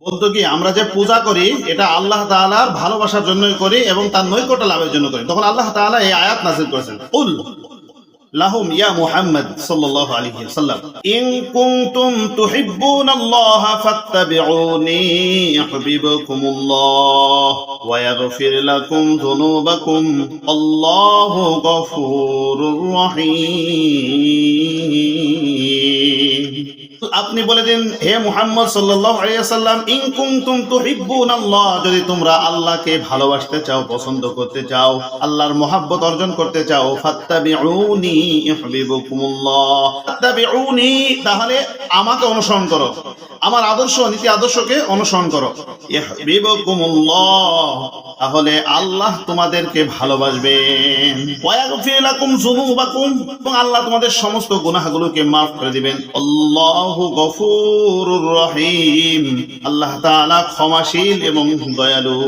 বলতো কি আমরা যে পূজা করি এটা আল্লাহ তাআলার ভালোবাসার জন্যই করি এবং তার নৈকট্য লাভের জন্য করি। তখন আল্লাহ তাআলা এই আয়াত নাযিল করেছেন, কুল লাহুম ইয়া মুহাম্মদ সাল্লাল্লাহু আলাইহি ওয়াসাল্লাম ইন কুনতুম তুহিব্বুনাল্লাহা ফাত্তাবিউনি ইউহিব্বুকুমুল্লাহ ওয়া ইয়াগফির লাকুম যুনুবাকুম আল্লাহু গফুরুর রহিম। আপনি বলে দিন, হে মুহাম্মদ সাল্লাল্লাহু আলাইহি ওয়াসাল্লাম, ইন কুনতুম তুহিব্বুনাল্লাহ, যদি তোমরা আল্লাহকে ভালোবাসতে চাও, পছন্দ করতে চাও, আল্লাহর মহব্বত অর্জন করতে চাও, ফাত্তাবিউনি ইউহিব্বুকুমুল্লাহ, ফাত্তাবিউনি, তাহলে আমাকে অনুসরণ করো, আমার আদর্শ নীতি আদর্শকে অনুসরণ করো, ইউহিব্বুকুমুল্লাহ, তাহলে আল্লাহ তোমাদেরকে ভালোবাসবেন, ওয়া ইয়াগফির লাকুম যুনুবাকুম, এবং আল্লাহ তোমাদের সমস্ত গুনাহগুলোকে মাফ করে দিবেন, আল্লাহু গফুরুর রহিম, আল্লাহ তাআলা ক্ষমাশীল এবং দয়ালু।